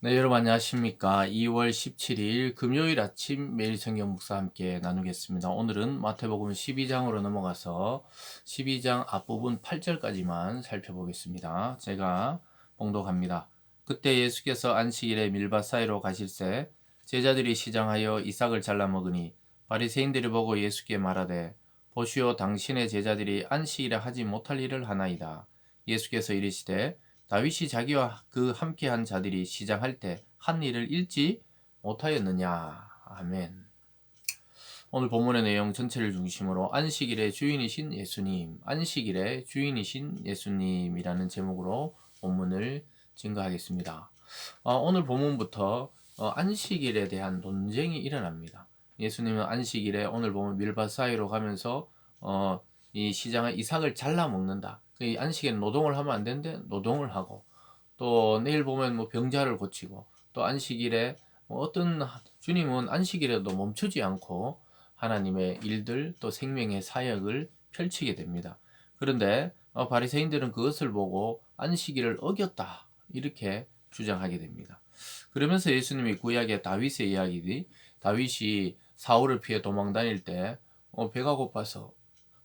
네, 여러분 안녕하십니까? 2월 17일 금요일 아침 매일 성경 묵사 함께 나누겠습니다. 오늘은 마태복음 12장으로 넘어가서 12장 앞부분 8절까지만 살펴보겠습니다. 제가 봉독합니다. 그때 예수께서 안식일에 밀밭 사이로 가실새 제자들이 시장하여 이삭을 잘라 먹으니 바리새인들이 보고 예수께 말하되 보시오 당신의 제자들이 안식일에 하지 못할 일을 하나이다. 예수께서 이르시되 다윗이 자기와 그 함께한 자들이 시장할 때 한 일을 잃지 못하였느냐. 아멘. 오늘 본문의 내용 전체를 중심으로 안식일의 주인이신 예수님, 안식일의 주인이신 예수님이라는 제목으로 본문을 증거하겠습니다. 오늘 본문부터 안식일에 대한 논쟁이 일어납니다. 예수님은 안식일에 오늘 보면 밀밭 사이로 가면서 이 시장의 이삭을 잘라 먹는다. 이 안식일에 노동을 하면 안 되는데 노동을 하고, 또 내일 보면 뭐 병자를 고치고, 또 안식일에 뭐 어떤 주님은 안식일에도 멈추지 않고 하나님의 일들 또 생명의 사역을 펼치게 됩니다. 그런데 바리새인들은 그것을 보고 안식일을 어겼다 이렇게 주장하게 됩니다. 그러면서 예수님이 구약의 다윗의 이야기들이, 다윗이 사울을 피해 도망 다닐 때 배가 고파서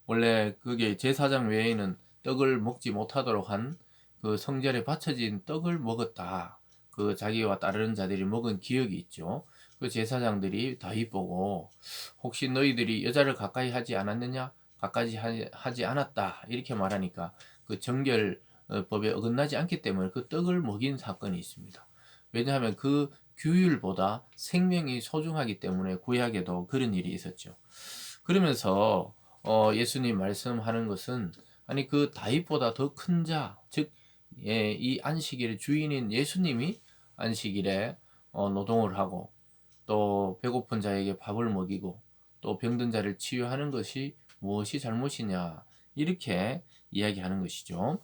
원래 그게 제사장 외에는 떡을 먹지 못하도록 한 그 성전에 바쳐진 떡을 먹었다. 그 자기와 따르는 자들이 먹은 기억이 있죠. 그 제사장들이 다윗 보고 혹시 너희들이 여자를 가까이 하지 않았느냐? 가까이 하지 않았다. 이렇게 말하니까 그 정결 법에 어긋나지 않기 때문에 그 떡을 먹인 사건이 있습니다. 왜냐하면 그 규율보다 생명이 소중하기 때문에 구약에도 그런 일이 있었죠. 그러면서 예수님 말씀하는 것은, 아니 그 다윗보다 더 큰 자, 즉 이 안식일의 주인인 예수님이 안식일에 노동을 하고 또 배고픈 자에게 밥을 먹이고 또 병든 자를 치유하는 것이 무엇이 잘못이냐 이렇게 이야기하는 것이죠.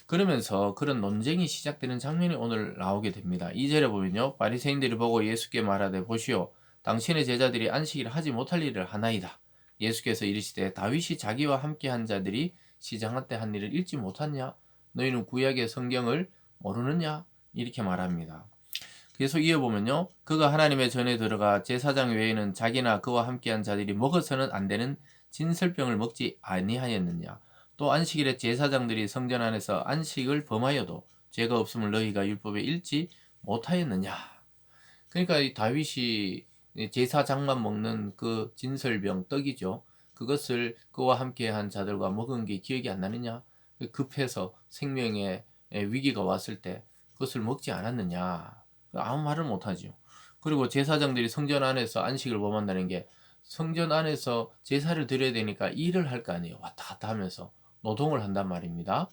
그러면서 그런 논쟁이 시작되는 장면이 오늘 나오게 됩니다. 2절에 보면요. 바리새인들이 보고 예수께 말하되 보시오 당신의 제자들이 안식일을 하지 못할 일을 하나이다. 예수께서 이르시되 다윗이 자기와 함께한 자들이 시장할 때 한 일을 잊지 못하냐? 너희는 구약의 성경을 모르느냐? 이렇게 말합니다. 계속 이어보면요. 그가 하나님의 전에 들어가 제사장 외에는 자기나 그와 함께한 자들이 먹어서는 안 되는 진설병을 먹지 아니하였느냐. 또 안식일에 제사장들이 성전 안에서 안식을 범하여도 죄가 없음을 너희가 율법에 읽지 못하였느냐. 그러니까 이 다윗이 제사장만 먹는 그 진설병 떡이죠. 그것을 그와 함께한 자들과 먹은 게 기억이 안 나느냐. 급해서 생명의 위기가 왔을 때 그것을 먹지 않았느냐. 아무 말을 못하죠. 그리고 제사장들이 성전 안에서 안식을 범한다는 게, 성전 안에서 제사를 드려야 되니까 일을 할 거 아니에요. 왔다 갔다 하면서 노동을 한단 말입니다.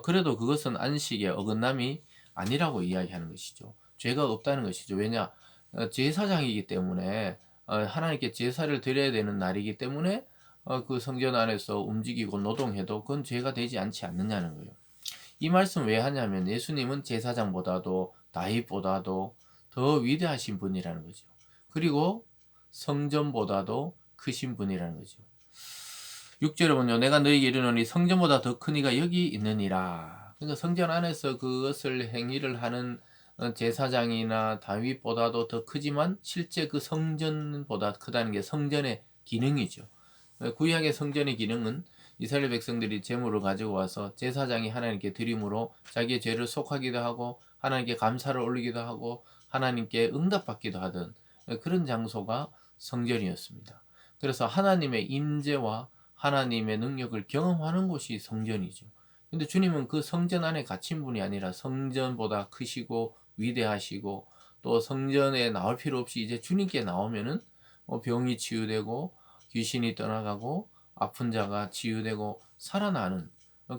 그래도 그것은 안식의 어긋남이 아니라고 이야기하는 것이죠. 죄가 없다는 것이죠. 왜냐? 제사장이기 때문에 하나님께 제사를 드려야 되는 날이기 때문에 그 성전 안에서 움직이고 노동해도 그건 죄가 되지 않지 않느냐는 거예요. 이 말씀 왜 하냐면 예수님은 제사장보다도 다윗보다도 더 위대하신 분이라는 거죠. 그리고 성전보다도 크신 분이라는 거죠. 6절에 보면 내가 너희에게 이르노니 성전보다 더 큰 이가 여기 있느니라. 그러니까 성전 안에서 그것을 행위를 하는 제사장이나 다윗보다도 더 크지만 실제 그 성전보다 크다는 게 성전의 기능이죠. 구약의 성전의 기능은 이스라엘 백성들이 제물을 가지고 와서 제사장이 하나님께 드림으로 자기의 죄를 속하기도 하고 하나님께 감사를 올리기도 하고 하나님께 응답받기도 하던 그런 장소가 성전이었습니다. 그래서 하나님의 임재와 하나님의 능력을 경험하는 곳이 성전이죠. 근데 주님은 그 성전 안에 갇힌 분이 아니라 성전보다 크시고 위대하시고, 또 성전에 나올 필요 없이 이제 주님께 나오면은 병이 치유되고 귀신이 떠나가고 아픈 자가 치유되고 살아나는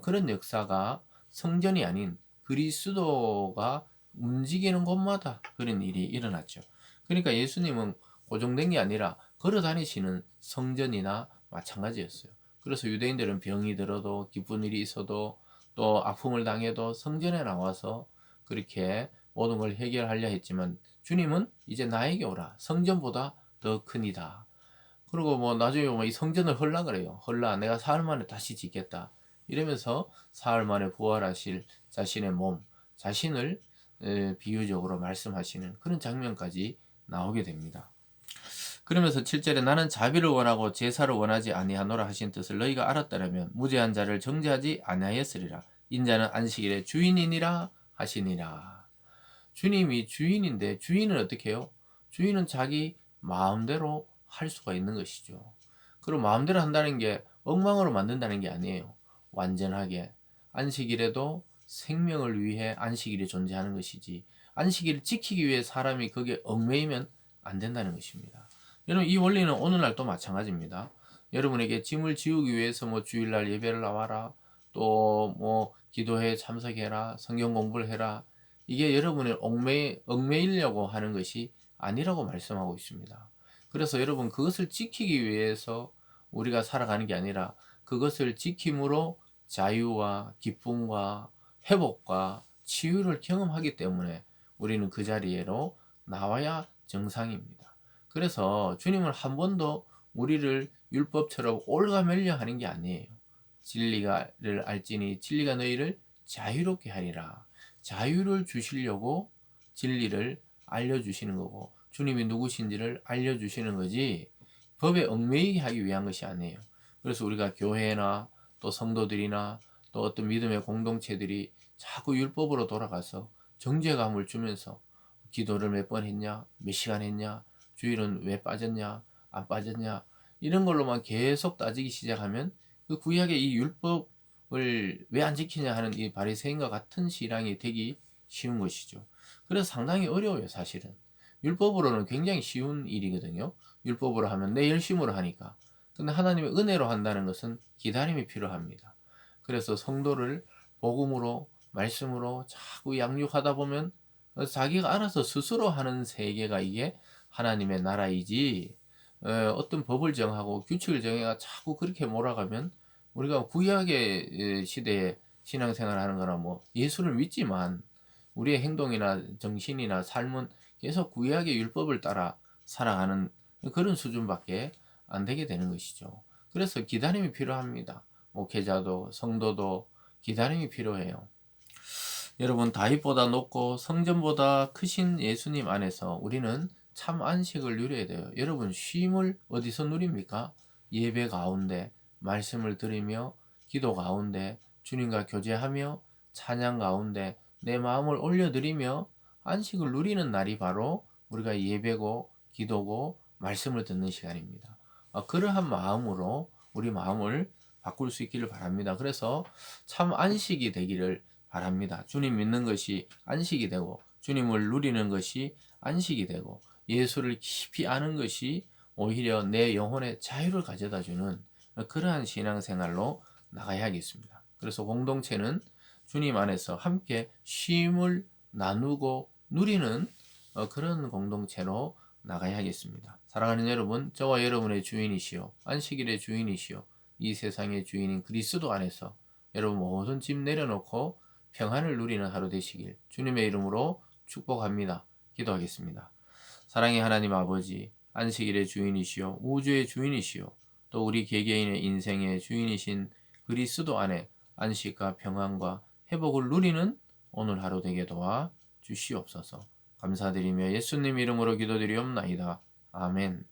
그런 역사가 성전이 아닌 그리스도가 움직이는 곳마다 그런 일이 일어났죠. 그러니까 예수님은 고정된 게 아니라 걸어 다니시는 성전이나 마찬가지였어요. 그래서 유대인들은 병이 들어도 기쁜 일이 있어도 또 아픔을 당해도 성전에 나와서 그렇게 모든 걸 해결하려 했지만 주님은 이제 나에게 오라. 성전보다 더 크니다. 그리고 뭐 나중에 뭐 이 성전을 헐라 그래요. 헐라 내가 사흘 만에 다시 짓겠다. 이러면서 사흘 만에 부활하실 자신의 몸, 자신을 비유적으로 말씀하시는 그런 장면까지 나오게 됩니다. 그러면서 7절에 나는 자비를 원하고 제사를 원하지 아니하노라 하신 뜻을 너희가 알았더라면 무죄한 자를 정죄하지 아니하였으리라. 인자는 안식일의 주인이니라 하시니라. 주님이 주인인데 주인은 어떻게 해요? 주인은 자기 마음대로 할 수가 있는 것이죠. 그리고 마음대로 한다는 게 엉망으로 만든다는 게 아니에요. 완전하게 안식일에도 생명을 위해 안식일이 존재하는 것이지 안식일을 지키기 위해 사람이 거기에 얽매이면 안 된다는 것입니다. 여러분 이 원리는 오늘날도 마찬가지입니다. 여러분에게 짐을 지우기 위해서 뭐 주일날 예배를 나와라 또 뭐 기도회 참석해라 성경 공부를 해라 이게 여러분을 얽매이려고 하는 것이 아니라고 말씀하고 있습니다. 그래서 여러분 그것을 지키기 위해서 우리가 살아가는 게 아니라 그것을 지킴으로 자유와 기쁨과 회복과 치유를 경험하기 때문에 우리는 그 자리에로 나와야 정상입니다. 그래서 주님은 한 번도 우리를 율법처럼 올가매려 하는 게 아니에요. 진리가를 알지니 진리가 너희를 자유롭게 하리라. 자유를 주시려고 진리를 알려주시는 거고 주님이 누구신지를 알려주시는 거지 법에 얽매이게 하기 위한 것이 아니에요. 그래서 우리가 교회나 또 성도들이나 또 어떤 믿음의 공동체들이 자꾸 율법으로 돌아가서 정죄감을 주면서 기도를 몇 번 했냐, 몇 시간 했냐, 주일은 왜 빠졌냐, 안 빠졌냐 이런 걸로만 계속 따지기 시작하면 그 구약의 이 율법을 왜 안 지키냐 하는 이 바리새인과 같은 신앙이 되기 쉬운 것이죠. 그래서 상당히 어려워요, 사실은. 율법으로는 굉장히 쉬운 일이거든요. 율법으로 하면 내 열심으로 하니까. 근데 하나님의 은혜로 한다는 것은 기다림이 필요합니다. 그래서 성도를 복음으로 말씀으로 자꾸 양육하다 보면 자기가 알아서 스스로 하는 세계가 이게 하나님의 나라이지 어떤 법을 정하고 규칙을 정해가 자꾸 그렇게 몰아가면 우리가 구약의 시대에 신앙생활 하는 거나 뭐 예수를 믿지만 우리의 행동이나 정신이나 삶은 계속 구약의 율법을 따라 살아가는 그런 수준밖에 안 되게 되는 것이죠. 그래서 기다림이 필요합니다. 목회자도 성도도 기다림이 필요해요. 여러분 다윗보다 높고 성전보다 크신 예수님 안에서 우리는 참 안식을 누려야 돼요. 여러분 쉼을 어디서 누립니까? 예배 가운데 말씀을 들으며 기도 가운데 주님과 교제하며 찬양 가운데 내 마음을 올려드리며 안식을 누리는 날이 바로 우리가 예배고 기도고 말씀을 듣는 시간입니다. 그러한 마음으로 우리 마음을 바꿀 수 있기를 바랍니다. 그래서 참 안식이 되기를 바랍니다. 주님 믿는 것이 안식이 되고 주님을 누리는 것이 안식이 되고 예수를 깊이 아는 것이 오히려 내 영혼의 자유를 가져다 주는 그러한 신앙생활로 나가야겠습니다. 그래서 공동체는 주님 안에서 함께 쉼을 나누고 누리는 그런 공동체로 나가야겠습니다. 사랑하는 여러분, 저와 여러분의 주인이시요 안식일의 주인이시요 이 세상의 주인인 그리스도 안에서 여러분 모든 짐 내려놓고 평안을 누리는 하루 되시길 주님의 이름으로 축복합니다. 기도하겠습니다. 사랑의 하나님 아버지, 안식일의 주인이시요 우주의 주인이시요 또 우리 개개인의 인생의 주인이신 그리스도 안에 안식과 평안과 회복을 누리는 오늘 하루 되게 도와 주시옵소서. 감사드리며 예수님 이름으로 기도드리옵나이다. 아멘.